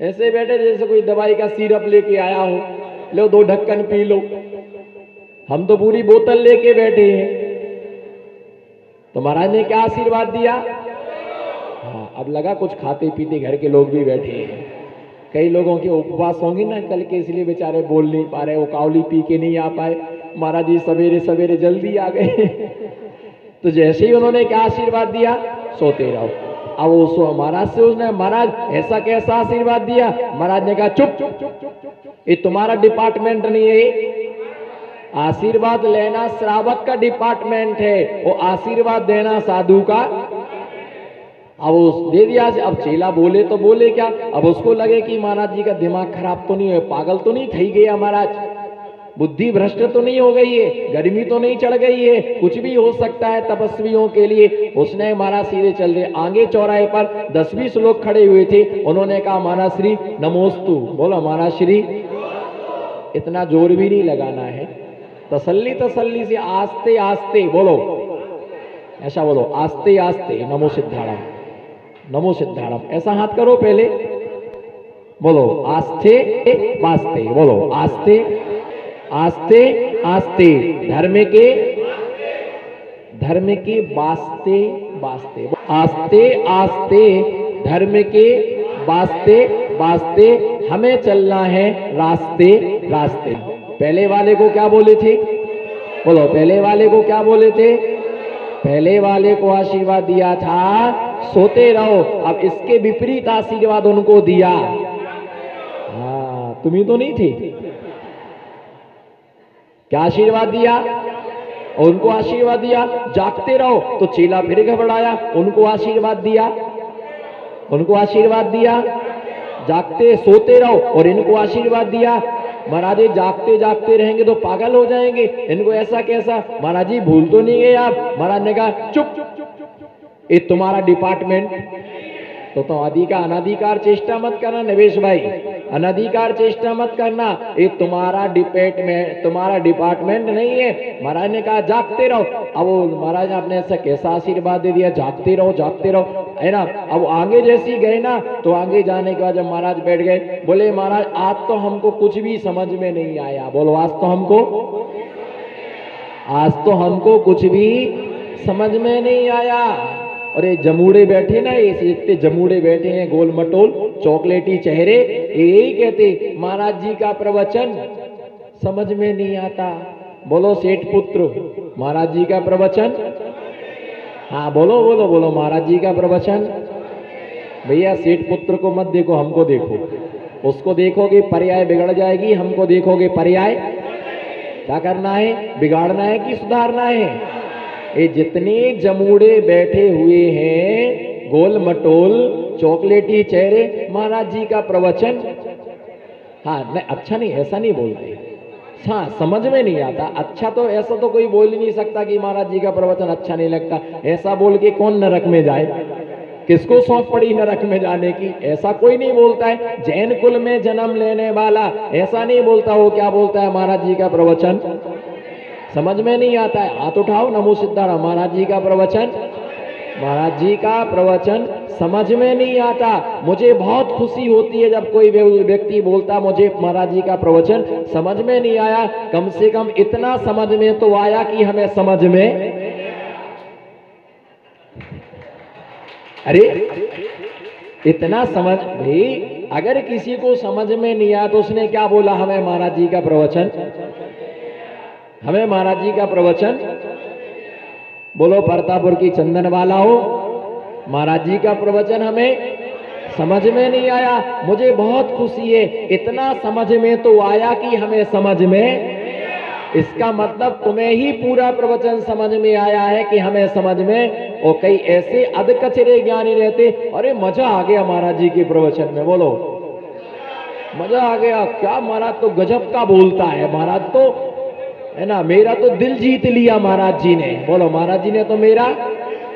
ऐसे बैठे जैसे कोई दवाई का सिरप लेके आया हो, लो 2 ढक्कन पी लो। हम तो पूरी बोतल लेके बैठे हैं। तो महाराज ने क्या आशीर्वाद दिया? हाँ, अब लगा कुछ खाते पीते घर के लोग भी बैठे हैं। कई लोगों के उपवास होंगे ना कल के, इसलिए बेचारे बोल नहीं पा रहे, वो कावली पी के नहीं आ पाए। महाराज जी सवेरे सवेरे जल्दी आ गए। तो जैसे ही उन्होंने क्या आशीर्वाद दिया? सोते रहो। अब वो महाराज से उसने, महाराज ऐसा कैसा आशीर्वाद दिया? महाराज ने कहा चुप, ये तुम्हारा डिपार्टमेंट नहीं है। आशीर्वाद लेना श्रावक का डिपार्टमेंट है, वो आशीर्वाद देना साधु का। अब उस दे दिया। अब चेला बोले तो बोले क्या? अब उसको लगे कि महाराज जी का दिमाग खराब तो नहीं है, पागल तो नहीं थई गया महाराज, बुद्धि भ्रष्ट तो नहीं हो गई है, गर्मी तो नहीं चढ़ गई है, कुछ भी हो सकता है तपस्वियों के लिए। उसने महाराज सीधे चल दे। आगे चौराहे पर 10-20 लोग खड़े हुए थे। उन्होंने कहा महाराज श्री नमोस्तु। बोला महाराज श्री। इतना जोर भी नहीं लगाना है, तसल्ली तसल्ली से आस्ते आस्ते बोलो, ऐसा बोलो आस्ते आस्ते। नमो सिद्धारम, नमो सिद्धारम, ऐसा हाथ करो पहले। बोलो आस्ते वास्ते, बोलो आस्ते आस्ते आस्ते, धर्म के वास्ते वास्ते, आस्ते आस्ते धर्म के वास्ते वास्ते, हमें चलना है रास्ते रास्ते। पहले वाले को क्या बोले थे? बोलो पहले वाले को क्या बोले थे? पहले वाले को आशीर्वाद दिया था सोते रहो। अब इसके विपरीत आशीर्वाद उनको दिया। हाँ, तुम ही तो नहीं थे। क्या आशीर्वाद दिया? उनको आशीर्वाद दिया जागते रहो। तो चेला फिर घबराया, उनको आशीर्वाद दिया, उनको आशीर्वाद दिया जागते सोते रहो, और इनको आशीर्वाद दिया महाराज जी जागते जागते रहेंगे तो पागल हो जाएंगे, इनको ऐसा कैसा? महाराज जी भूल तो नहीं गए आप? महाराज ने कहा चुप, ये तुम्हारा डिपार्टमेंट तो अधिकार अनाधिकार चेष्टा मत करना निवेश भाई, अनाधिकार चेष्टा मत करना, ये तुम्हारा डिपार्टमेंट नहीं है। महाराज ने कहा जागते रहो। अब वो महाराज ने अपने ऐसा कैसा आशीर्वाद दे दिया, जागते रहो है ना। अब आगे जैसी गए ना, तो आगे जाने के बाद जब महाराज बैठ गए, बोले महाराज आज तो हमको कुछ भी समझ में नहीं आया। बोलो आज तो हमको कुछ भी समझ में नहीं आया। और ये जमूड़े बैठे ना, ये जितने जमूड़े बैठे हैं गोल मटोल चॉकलेटी चेहरे, यही कहते महाराज जी का प्रवचन समझ में नहीं आता। बोलो सेठ पुत्र महाराज जी का प्रवचन। हाँ बोलो बोलो बोलो महाराज जी का प्रवचन। भैया सेठ पुत्र को मत देखो, हमको देखो। उसको देखोगे पर्याय बिगड़ जाएगी, हमको देखोगे पर्याय। क्या करना है? बिगाड़ना है कि सुधारना है? ये जितने जमूड़े बैठे हुए हैं गोल मटोल चॉकलेटी चेहरे, महाराज जी का प्रवचन हाँ नहीं अच्छा नहीं, ऐसा नहीं बोलते। हाँ समझ में नहीं आता। अच्छा तो ऐसा तो कोई बोल ही नहीं सकता कि महाराज जी का प्रवचन अच्छा नहीं लगता। ऐसा बोल के कौन नरक में जाए? किसको सौंप पड़ी नरक में जाने की? ऐसा कोई नहीं बोलता है। जैन कुल में जन्म लेने वाला ऐसा नहीं बोलता। वो क्या बोलता है? महाराज जी का प्रवचन समझ में नहीं आता है। हाथ उठाओ, नमो सिद्धाराम। महाराज जी का प्रवचन, महाराज जी का प्रवचन समझ में नहीं आता। मुझे बहुत खुशी होती है जब कोई व्यक्ति बोलता मुझे महाराज जी का प्रवचन समझ में नहीं आया। कम से कम इतना समझ में तो आया कि हमें समझ में, अरे इतना समझ भाई, अगर किसी को समझ में नहीं आया तो उसने क्या बोला? हमें महाराज जी का प्रवचन, हमें महाराज जी का प्रवचन। बोलो परतापुर की चंदन वाला हो, महाराज जी का प्रवचन हमें समझ में नहीं आया। मुझे बहुत खुशी है, इतना समझ में तो आया कि हमें समझ में। इसका मतलब तुम्हें ही पूरा प्रवचन समझ में आया है कि हमें समझ में। और कई ऐसे अधकचरे ज्ञानी रहते, अरे मजा आ गया महाराज जी के प्रवचन में। बोलो मजा आ गया, क्या महाराज तो गजब का बोलता है, महाराज तो है ना, मेरा तो दिल जीत लिया महाराज जी ने। बोलो महाराज जी ने तो मेरा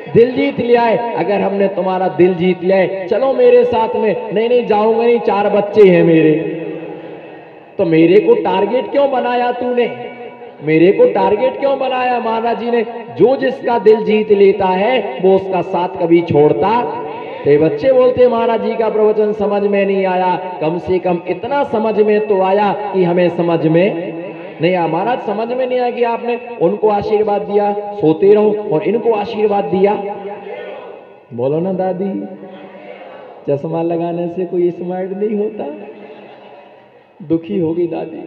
दिल जीत लिया है। अगर हमने तुम्हारा दिल जीत लिया है, चलो मेरे साथ में। नहीं नहीं जाऊंगा नहीं, 4 बच्चे हैं मेरे। तो मेरे को टारगेट क्यों बनाया तूने? मेरे को टारगेट क्यों बनाया? महाराज जी ने जो जिसका दिल जीत लेता है वो उसका साथ कभी छोड़ता। तो ये बच्चे बोलते महाराज जी का प्रवचन समझ में नहीं आया, कम से कम इतना समझ में तो आया कि हमें समझ में नहीं आया। महाराज समझ में नहीं आया कि आपने उनको आशीर्वाद दिया सोते रहो और इनको आशीर्वाद दिया। बोलो ना दादी, चश्मा लगाने से कोई स्मार्ट नहीं होता। दुखी होगी दादी।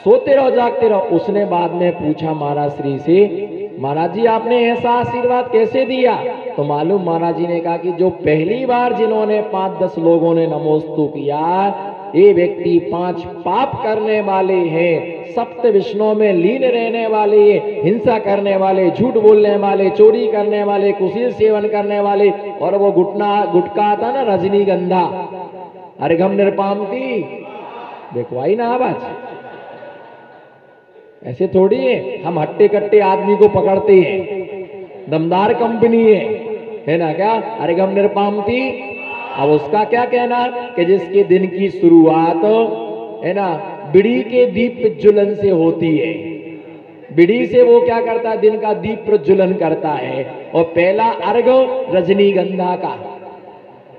सोते रहो जागते रहो। उसने बाद में पूछा महाराज श्री से, महाराज जी आपने ऐसा आशीर्वाद कैसे दिया? तो मालूम महाराज जी ने कहा कि जो पहली बार जिन्होंने 5-10 लोगों ने नमोस्तु किया, ये व्यक्ति 5 पाप करने वाले हैं, सप्त विष्णु में लीन रहने वाले, हिंसा करने वाले, झूठ बोलने वाले, चोरी करने वाले, कुशील सेवन करने वाले, और वो गुटका आता ना रजनीगंधा, अर्घम निर्पामती, देखो आई ना आवाज। ऐसे थोड़ी है हम हट्टे कट्टे आदमी को पकड़ते हैं, दमदार कंपनी है ना क्या? अर्घम निर्पामती। अब उसका क्या कहना कि जिसके दिन की शुरुआत है ना बीड़ी के दीप प्रज्वलन से होती है। बीड़ी से वो क्या करता है? दिन का दीप प्रज्वलन करता है। और पहला अर्घ रजनीगंधा का,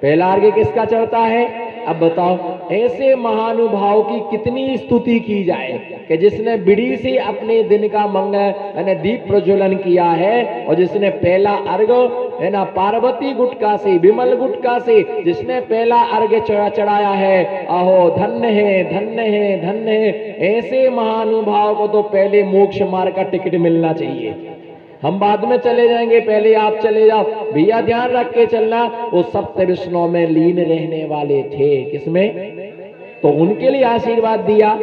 पहला अर्घ किसका चढ़ता है? अब बताओ, ऐसे महानुभाव की कितनी स्तुति की जाए कि जिसने बीड़ी से अपने दिन का मंगल दीप प्रज्वलन किया है, और जिसने पहला अर्घ है ना पार्वती गुटका से, विमल गुटका से जिसने पहला अर्घ चढ़ाया है, आहो धन्य है, धन्य है, धन्य है। ऐसे महानुभाव को तो पहले मोक्ष मार्ग का टिकट मिलना चाहिए। हम बाद में चले जाएंगे, पहले आप चले जाओ। भैया ध्यान रख के चलना, वो सप्त विष्णु में लीन रहने वाले थे। किसमें? तो उनके लिए आशीर्वाद दिया।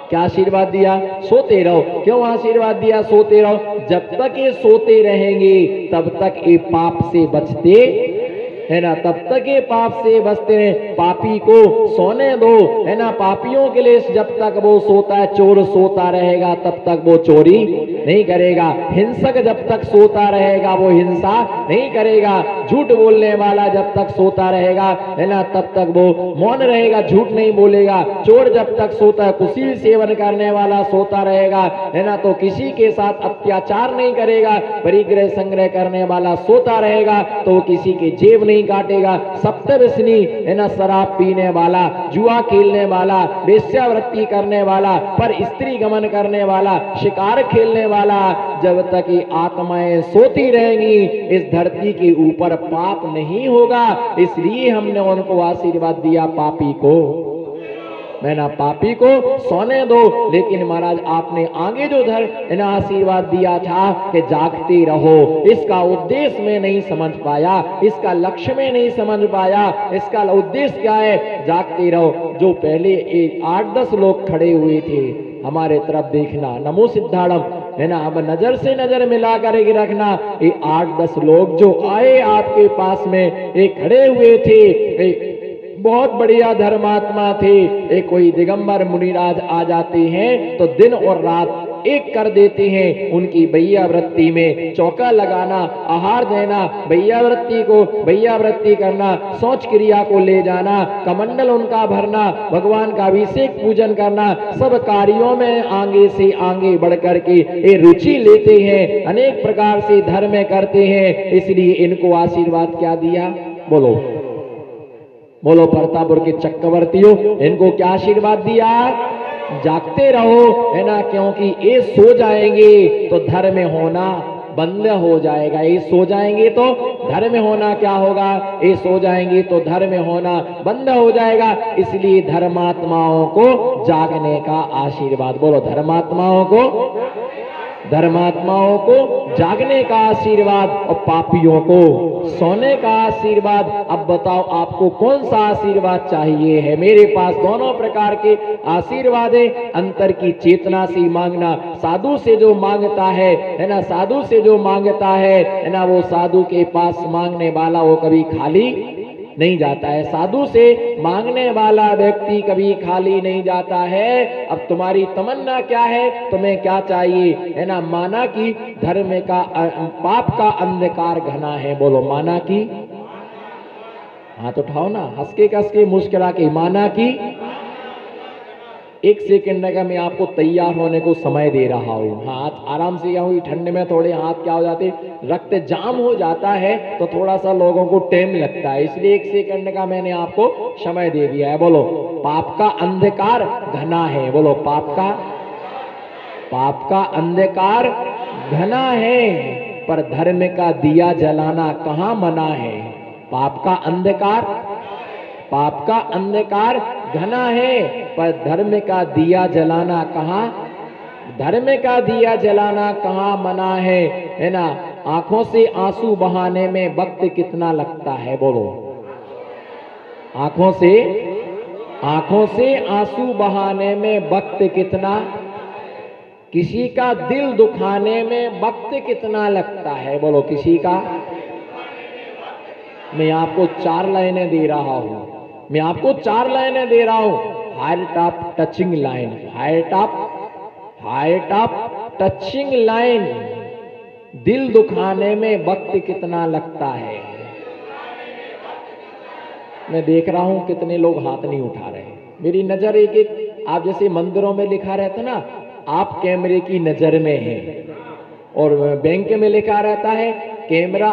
क्या आशीर्वाद दिया? सोते रहो। क्यों आशीर्वाद दिया? सोते रहो। जब तक ये सोते रहेंगे तब तक ये पाप से बचते है ना, तब तक ये पाप से बचते हैं। पापी को सोने दो है ना, पापियों के लिए जब तक वो सोता है, चोर सोता रहेगा तब तक वो चोरी नहीं करेगा, हिंसक जब तक सोता रहेगा वो हिंसा नहीं करेगा, झूठ बोलने वाला जब तक सोता रहेगा है ना तब तक वो मौन रहेगा, झूठ नहीं बोलेगा, चोर जब तक सोता है, कुशील सेवन करने वाला सोता रहेगा है ना, तो किसी के साथ अत्याचार नहीं करेगा, परिग्रह संग्रह करने वाला सोता रहेगा तो वो किसी के जेब नहीं काटेगा, सप्तव्यसनी है ना, शराब पीने वाला, जुआ खेलने वाला, वेश्यावृत्ति करने वाला, पर स्त्री गमन करने वाला, शिकार खेलने वाला, जब तक ये आत्माएं सोती रहेंगी इस धरती के ऊपर पाप नहीं होगा। इसलिए हमने उनको आशीर्वाद दिया पापी को, मैं ना पापी को सोने दो। लेकिन महाराज आपने आगे जो है ना आशीर्वाद दिया था कि जागते रहो, इसका उद्देश्य में नहीं समझ पाया, इसका लक्ष्य में नहीं समझ पाया, इसका उद्देश्य क्या है? जागते रहो। जो पहले 8-10 लोग खड़े हुए थे हमारे तरफ देखना, नमो सिद्धाड़म है ना, अब नजर से नजर मिला करके रखना। ये 8-10 लोग जो आए आपके पास में, ये खड़े हुए थे, बहुत बढ़िया धर्मात्मा थे। एक कोई दिगंबर मुनिराज आ जाते हैं तो दिन और रात एक कर देते हैं। उनकी भैयावृत्ति में चौका लगाना, आहार देना, भैयावृत्ति को भैयावृत्ति करना, शौच क्रिया को ले जाना, कमंडल उनका भरना, भगवान का अभिषेक पूजन करना, सब कार्यों में आगे से आगे बढ़ करके ये रुचि लेते हैं, अनेक प्रकार से धर्म करते हैं। इसलिए इनको आशीर्वाद क्या दिया? बोलो बोलो प्रतापपुर के चक्रवर्तियों, इनको क्या आशीर्वाद दिया? जागते रहो है ना, क्योंकि ये सो जाएंगे तो धर्म होना बंद हो जाएगा। ये सो जाएंगे तो धर्म होना क्या होगा? ये सो जाएंगे तो धर्म होना बंद हो जाएगा। इसलिए धर्मात्माओं को जागने का आशीर्वाद, बोलो धर्मात्माओं को जागने का आशीर्वाद और पापियों को सोने का आशीर्वाद। अब बताओ आपको कौन सा आशीर्वाद चाहिए है? मेरे पास दोनों प्रकार के आशीर्वाद है। अंतर की चेतना से मांगना, साधु से जो मांगता है ना, साधु से जो मांगता है ना, वो साधु के पास मांगने वाला वो कभी खाली नहीं जाता है। साधु से मांगने वाला व्यक्ति कभी खाली नहीं जाता है। अब तुम्हारी तमन्ना क्या है? तुम्हें क्या चाहिए है ना? माना कि धर्म का पाप का अंधकार घना है। बोलो माना कि, हाथ उठाओ ना, हंस के कस के मुस्कुरा के, माना कि 1 सेकंड का मैं आपको तैयार होने को समय दे रहा हूँ। हाथ आराम से, यहाँ ठंड में थोड़े हाथ क्या हो जाते, रक्त जाम हो जाता है तो थोड़ा सा लोगों को टाइम लगता है, इसलिए 1 सेकंड का मैंने आपको समय दे दिया है। बोलो, पाप का अंधकार घना है। बोलो, पाप का अंधकार घना है, पर धर्म का दिया जलाना कहाँ मना है। पाप का अंधकार घना है, पर धर्म का दिया जलाना कहाँ मना है ना। आंखों से आंसू बहाने में वक्त कितना लगता है। बोलो, आंखों से आंसू बहाने में वक्त कितना, किसी का दिल दुखाने में वक्त कितना लगता है। बोलो, किसी का। मैं आपको 4 लाइनें दे रहा हूं, हार्ट ऑफ टचिंग लाइन, दिल दुखाने में वक्त कितना लगता है। मैं देख रहा हूं कितने लोग हाथ नहीं उठा रहे। मेरी नजर एक आप जैसे मंदिरों में लिखा रहता ना, आप कैमरे की नजर में हैं, और बैंक में लिखा रहता है कैमरा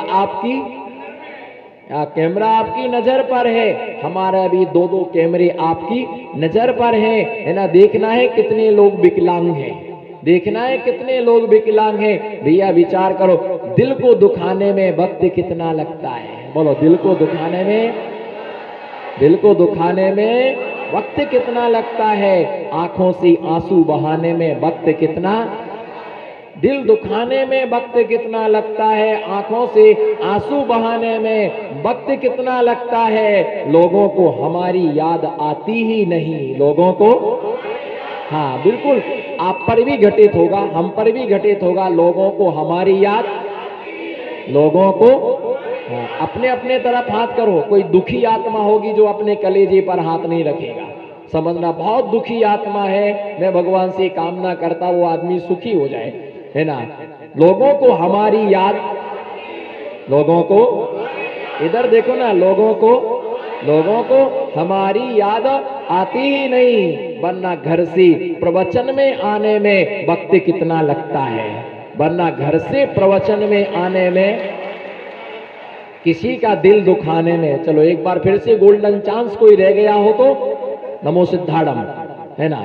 आपकी नजर पर है। हमारा भी 2 कैमरे आपकी नजर पर है ना। देखना है कितने लोग विकलांग हैं, भैया विचार करो, दिल को दुखाने में वक्त कितना लगता है। बोलो, दिल को दुखाने में वक्त कितना लगता है। आंखों से आंसू बहाने में वक्त कितना, दिल दुखाने में वक्त कितना लगता है, आंखों से आंसू बहाने में वक्त कितना लगता है। लोगों को हमारी याद आती ही नहीं, लोगों को। हाँ बिल्कुल, आप पर भी घटित होगा, हम पर भी घटित होगा। लोगों को हमारी याद, अपने अपने तरफ हाथ करो। कोई दुखी आत्मा होगी जो अपने कलेजे पर हाथ नहीं रखेगा, समझना बहुत दुखी आत्मा है। मैं भगवान से कामना करता वो आदमी सुखी हो जाए, है ना। लोगों को हमारी याद, इधर देखो ना, लोगों को हमारी याद आती ही नहीं, वरना घर से प्रवचन में आने में वक्त कितना लगता है। किसी का दिल दुखाने में। चलो एक बार फिर से गोल्डन चांस, कोई रह गया हो तो नमो सिद्धाड़म, है ना।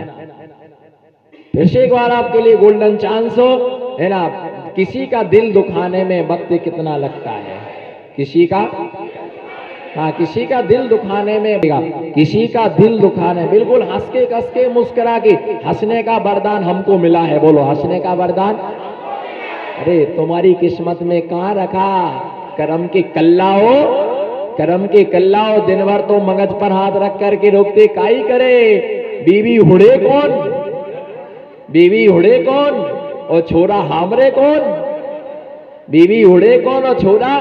फिर से एक बार आपके लिए गोल्डन चांस हो, है ना। किसी का दिल दुखाने में वक्त कितना लगता है। किसी का दिल दुखाने में, बिल्कुल हंस के कस के मुस्कुरा के, हंसने का वरदान हमको मिला है। बोलो, हंसने का वरदान। अरे तुम्हारी किस्मत में कहाँ रखा। करम के कल्लाओ, दिन भर तो मगज पर हाथ रख करके रोकते काई करे। बीवी हुड़े कौन और छोरा हामरे कौन। बीवी हुड़े कौन और छोरा,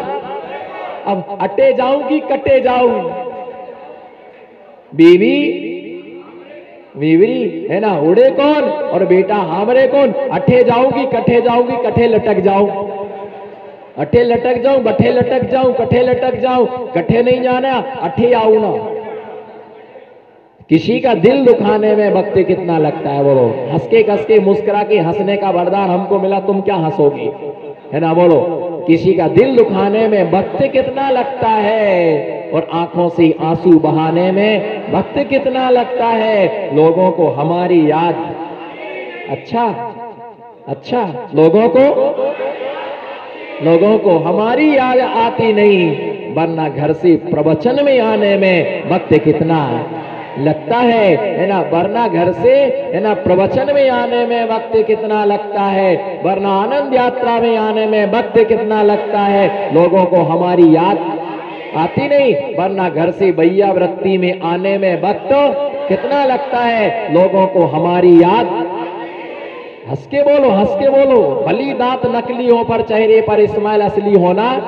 अब अटे जाऊं कि कटे जाऊं। बीवी है ना, उड़े कौन और बेटा हामरे कौन। अठे जाऊं कि कठे लटक जाऊं। अठे लटक जाऊं, बठे लटक जाऊं, कठे लटक जाऊं। कठे नहीं जाना, अठे आऊ ना। किसी का दिल दुखाने में वक्त कितना लगता है। बोलो, हंस के कस के मुस्कुरा के, हंसने का वरदान हमको मिला, तुम क्या हंसोगी, है ना। बोलो, किसी का दिल दुखाने में वक्त कितना लगता है, और आंखों से आंसू बहाने में वक्त कितना लगता है। लोगों को हमारी याद, अच्छा, लोगों को हमारी याद आती नहीं, वरना घर से प्रवचन में आने में वक्त कितना लगता है ना। वरना घर से, है ना, प्रवचन में आने में वक्त कितना लगता है, वरना आनंद यात्रा में आने में वक्त कितना लगता है। लोगों को हमारी याद आती नहीं, वरना घर से भैया वृत्ति में आने में वक्त कितना लगता है। लोगों को हमारी याद, हंस के बोलो। भली दांत नकली हो पर चेहरे पर इस्माइल असली होना।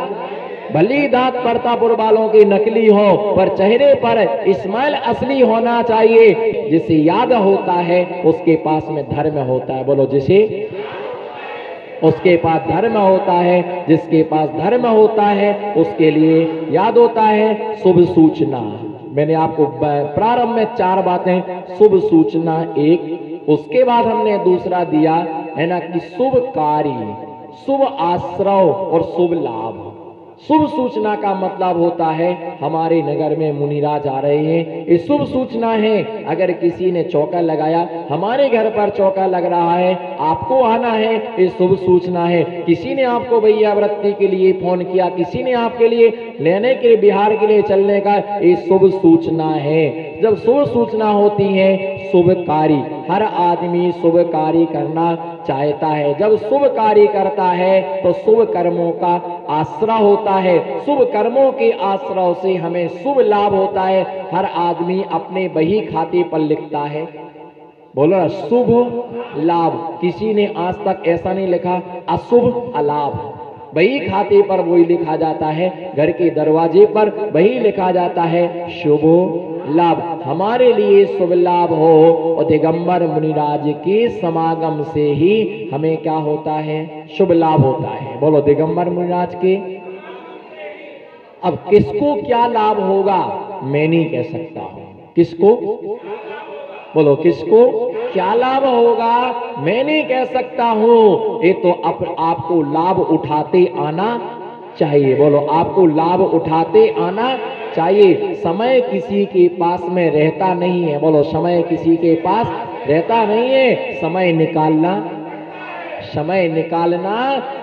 भली दांत प्रतापुर वालों की नकली हो पर चेहरे पर इस्माइल असली होना चाहिए। जिसे याद होता है उसके पास में धर्म होता है। बोलो, जिसे उसके पास धर्म होता है, जिसके पास धर्म होता है उसके लिए याद होता है शुभ सूचना। मैंने आपको प्रारंभ में 4 बातें, शुभ सूचना एक, उसके बाद हमने दूसरा दिया है ना कि शुभ कार्य, शुभ आश्रय और शुभ लाभ। शुभ सूचना का मतलब होता है हमारे नगर में मुनिराज आ रहे हैं, ये शुभ सूचना है। अगर किसी ने चौका लगाया, हमारे घर पर चौका लग रहा है, आपको आना है, ये शुभ सूचना है। किसी ने आपको भैया वृत्ति के लिए फोन किया, किसी ने आपके लिए लेने के लिए, बिहार के लिए चलने का, ये शुभ सूचना है। जब शुभ सूचना होती है, शुभ कार्य, हर आदमी शुभ कार्य करना चाहता है। जब शुभ कार्य करता है तो शुभ कर्मों का आश्रय होता है, शुभ कर्मों के आश्रय से हमें शुभ लाभ होता है। हर आदमी अपने बही खाते पर लिखता है, बोलो शुभ लाभ। किसी ने आज तक ऐसा नहीं लिखा अशुभ अलाभ। बही खाते पर वही लिखा जाता है, घर के दरवाजे पर वही लिखा जाता है शुभ लाभ। हमारे लिए शुभ लाभ हो और दिगंबर मुनिराज के समागम से ही हमें क्या होता है, शुभ लाभ होता है। बोलो दिगंबर मुनिराज के। अब किसको क्या लाभ होगा मैं नहीं कह सकता हूं, किसको, बोलो किसको क्या लाभ होगा मैं नहीं कह सकता हूं। ये तो आपको लाभ उठाते आना चाहिए। बोलो आपको लाभ उठाते आना चाहिए। समय किसी के पास में रहता नहीं है। बोलो समय किसी के पास रहता नहीं है, समय निकालना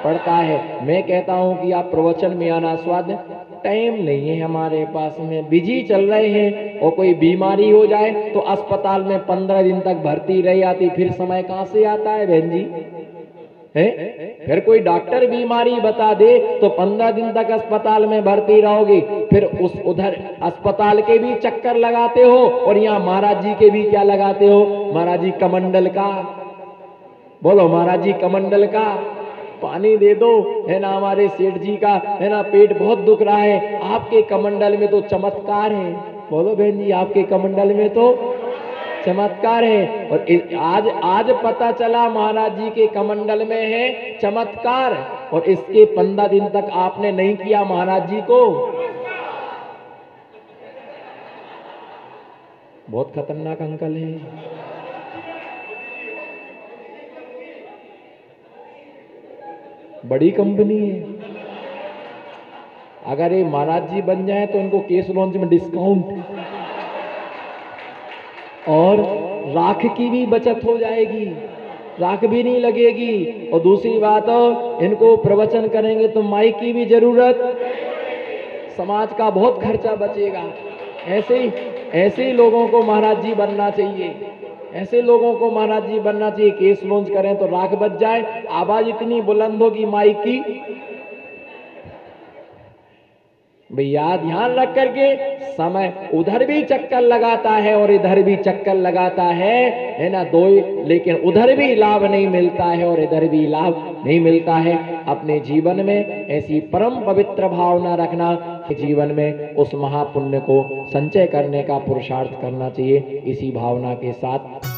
पड़ता है। मैं कहता हूं कि आप प्रवचन में आना, स्वाद टाइम नहीं है हमारे पास में, बिजी चल रहे हैं। और कोई बीमारी हो जाए तो अस्पताल में 15 दिन तक भर्ती रह जाती, फिर समय कहां से आता है बहन जी है? फिर कोई डॉक्टर बीमारी बता दे तो 15 दिन तक अस्पताल में भर्ती रहोगे, फिर उधर अस्पताल के भी चक्कर लगाते हो और यहाँ महाराज जी के भी क्या लगाते हो, महाराज जी कमंडल का, बोलो महाराज जी कमंडल का पानी दे दो, है ना। हमारे सेठ जी का है ना पेट बहुत दुख रहा है, आपके कमंडल में तो चमत्कार है। बोलो बहन जी आपके कमंडल में तो चमत्कार है। और आज पता चला महाराज जी के कमंडल में है चमत्कार, और इसके 15 दिन तक आपने नहीं किया महाराज जी को। बहुत खतरनाक अंकल है। बड़ी कंपनी है, अगर ये महाराज जी बन जाए तो इनको केस लॉन्च में डिस्काउंट और राख की भी बचत हो जाएगी, राख भी नहीं लगेगी। और दूसरी बात इनको प्रवचन करेंगे तो माइक की भी जरूरत, समाज का बहुत खर्चा बचेगा। ऐसे ही लोगों को महाराज जी बनना चाहिए, ऐसे लोगों को महाराज जी बनना चाहिए। केस लॉन्च करें तो राख बच जाए, आवाज इतनी बुलंद होगी माइक की। भैया ध्यान रख करके, समय उधर भी चक्कर लगाता है और इधर भी चक्कर लगाता है ना, दो, लेकिन उधर भी लाभ नहीं मिलता है और इधर भी लाभ नहीं मिलता है। अपने जीवन में ऐसी परम पवित्र भावना रखना, जीवन में उस महापुण्य को संचय करने का पुरुषार्थ करना चाहिए। इसी भावना के साथ